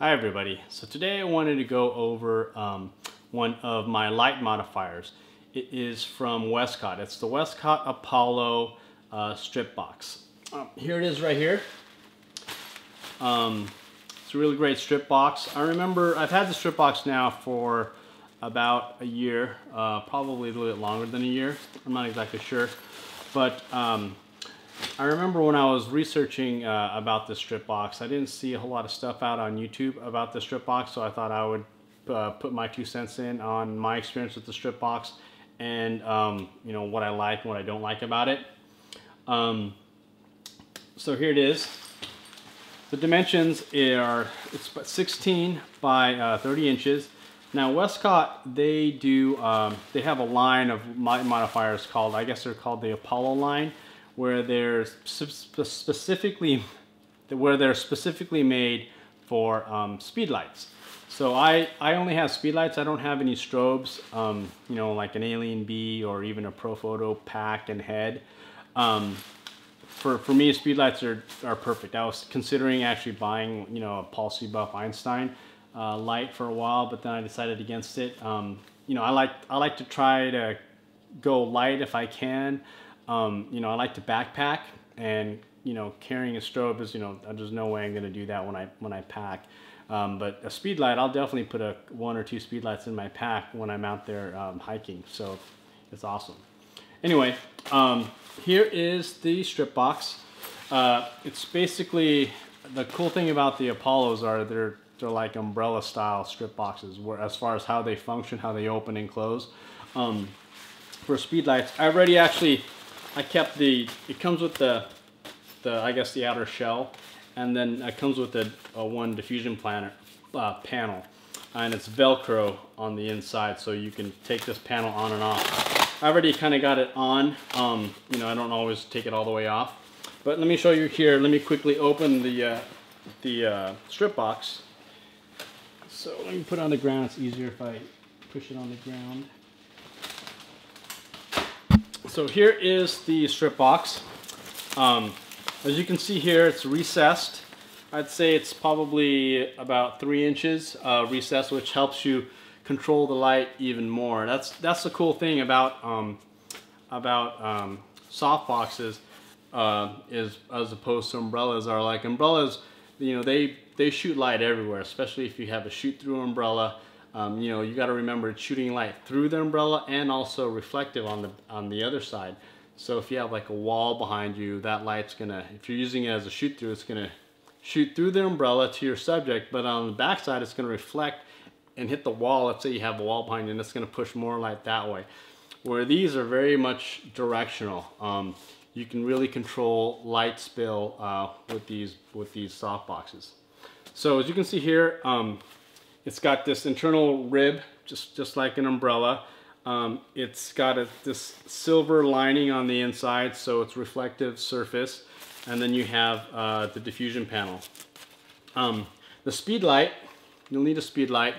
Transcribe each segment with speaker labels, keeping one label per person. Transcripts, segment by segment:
Speaker 1: Hi everybody. So today I wanted to go over one of my light modifiers. It is from Westcott. It's the Westcott Apollo Stripbox. Here it is right here. It's a really great strip box. I remember I've had the strip box now for about a year, probably a little bit longer than a year. I'm not exactly sure, but I remember when I was researching about this strip box, I didn't see a whole lot of stuff out on YouTube about the strip box, so I thought I would put my 2 cents in on my experience with the strip box and you know, what I like and what I don't like about it. So here it is. The dimensions are, it's about 16 by 30 inches. Now Westcott, they do, they have a line of modifiers called, I guess they're called the Apollo line, where they're specifically made for speed lights. So I only have speed lights. I don't have any strobes, you know, like an Alien B or even a Profoto pack and head. For me, speed lights are perfect. I was considering actually buying, you know, a Paul C. Buff Einstein light for a while, but then I decided against it. You know, I like to try to go light if I can. You know, I like to backpack, and you know, carrying a strobe is, you know, there's no way I'm going to do that when I pack. But a speed light, I'll definitely put 1 or 2 speed lights in my pack when I'm out there hiking. So it's awesome. Anyway, here is the strip box. It's basically, the cool thing about the Apollos are they're like umbrella style strip boxes, where as far as how they function, how they open and close. For speed lights, I already actually, I kept it comes with the I guess the outer shell, and then it comes with one diffusion panel, and it's Velcro on the inside, so you can take this panel on and off. I already kind of got it on. You know, I don't always take it all the way off, but let me show you here. Let me quickly open the strip box. So let me put it on the ground. It's easier if I push it on the ground. So here is the strip box. As you can see here, it's recessed. I'd say it's probably about 3 inches recessed, which helps you control the light even more. That's the cool thing about soft boxes, is as opposed to umbrellas. Are like umbrellas, you know, they shoot light everywhere, especially if you have a shoot-through umbrella. You know, you got to remember it's shooting light through the umbrella and also reflective on the other side. So if you have like a wall behind you, that light's gonna, if you're using it as a shoot-through, it's gonna shoot through the umbrella to your subject, but on the back side, it's gonna reflect and hit the wall. Let's say you have a wall behind you, and it's gonna push more light that way. Where these are very much directional. You can really control light spill with these soft boxes. So as you can see here, it's got this internal rib, just like an umbrella. It's got this silver lining on the inside, so it's reflective surface. And then you have the diffusion panel. The speed light, you'll need a speed light,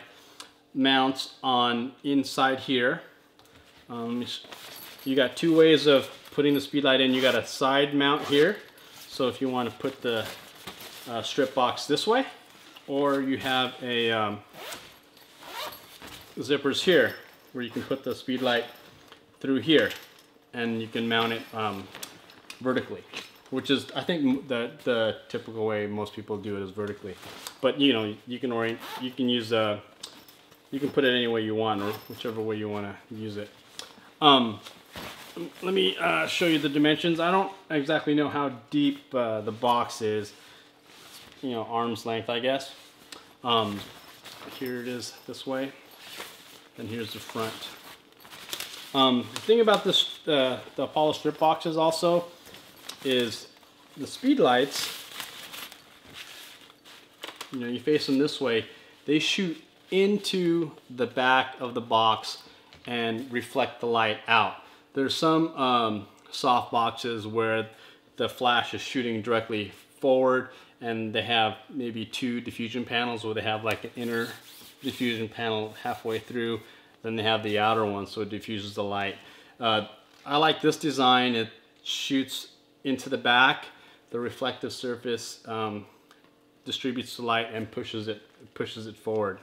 Speaker 1: mounts on inside here. You got 2 ways of putting the speed light in. You got a side mount here, so if you want to put the strip box this way, or you have a zippers here where you can put the speed light through here, and you can mount it vertically, which is, I think, the typical way most people do it is vertically. But you know, you can use you can put it any way you want, or whichever way you want to use it. Let me show you the dimensions. I don't exactly know how deep the box is. You know, arm's length, I guess. Here it is this way, and here's the front. The thing about this, the Apollo strip boxes also, is the speed lights, you know, you face them this way, they shoot into the back of the box and reflect the light out. There's some soft boxes where the flash is shooting directly forward, and they have maybe 2 diffusion panels, where they have like an inner diffusion panel halfway through, then they have the outer one, so it diffuses the light. I like this design. It shoots into the back. The reflective surface distributes the light and pushes it forward.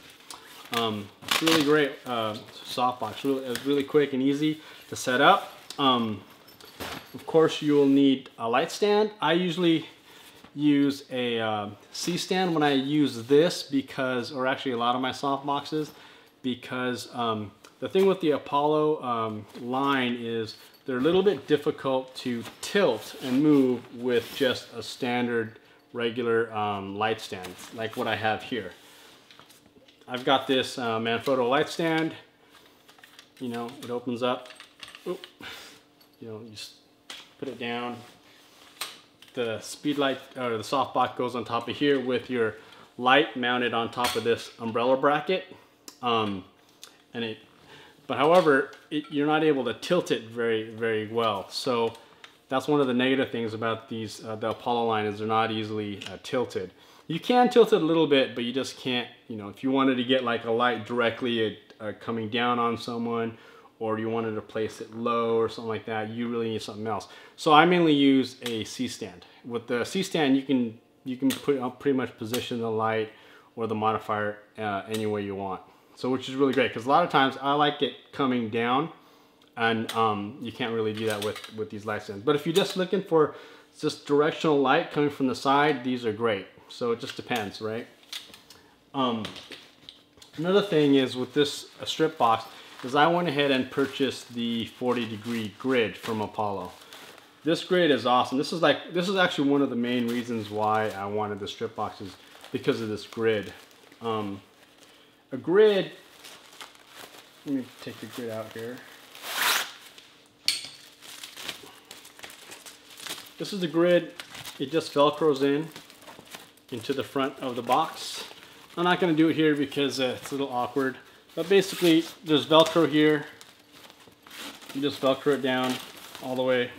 Speaker 1: It's really great softbox. It's really quick and easy to set up. Of course, you will need a light stand. I usually use a C-stand when I use this because, or actually a lot of my softboxes, because the thing with the Apollo line is they're a little bit difficult to tilt and move with just a standard regular light stand like what I have here. I've got this Manfrotto light stand. You know, it opens up. Oop. You know, you just put it down. The speed light or the softbox goes on top of here with your light mounted on top of this umbrella bracket. But however, you're not able to tilt it very well. So that's one of the negative things about these the Apollo line is they're not easily tilted. You can tilt it a little bit, but you just can't, you know, if you wanted to get like a light directly coming down on someone, or you wanted to place it low or something like that, you really need something else. So I mainly use a C-stand. With the C-stand, you can pretty much position the light or the modifier any way you want. So which is really great, because a lot of times I like it coming down, and you can't really do that with these light stands. But if you're just looking for just directional light coming from the side, these are great. So it just depends, right? Another thing is with this strip box is I went ahead and purchased the 40-degree grid from Apollo. This grid is awesome. This is actually one of the main reasons why I wanted the strip box, is because of this grid. A grid, let me take the grid out here. This is the grid. It just Velcros into the front of the box. I'm not going to do it here because it's a little awkward. But basically, there's Velcro here. You just Velcro it down all the way.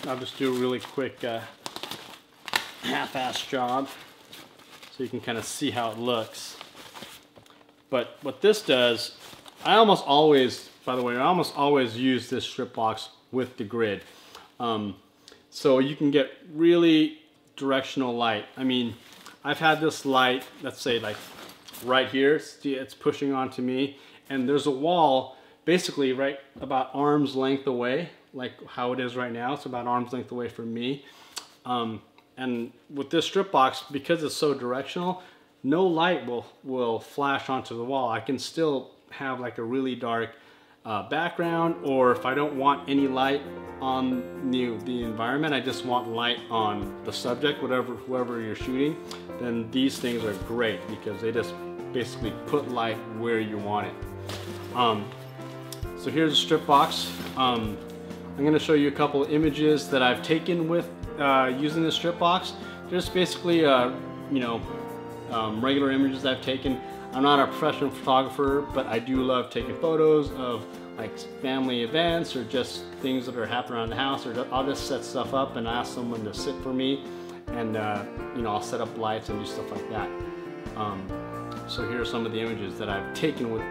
Speaker 1: I'll just do a really quick half-ass job so you can kind of see how it looks. But what this does, I almost always use this strip box with the grid. So you can get really directional light. I mean, I've had this light, let's say like right here, see, it's pushing onto me, and there's a wall basically right about arm's length away, like how it is right now. It's about arm's length away from me. And with this strip box, because it's so directional, no light will flash onto the wall. I can still have like a really dark background, or if I don't want any light on the environment, I just want light on the subject, whoever you're shooting, then these things are great because they just basically put light where you want it. So here's a strip box. I'm going to show you a couple of images that I've taken with using this strip box. Just basically, you know, regular images I've taken. I'm not a professional photographer, but I do love taking photos of like family events or just things that are happening around the house. Or I'll just set stuff up and ask someone to sit for me, and you know, I'll set up lights and do stuff like that. So here are some of the images that I've taken with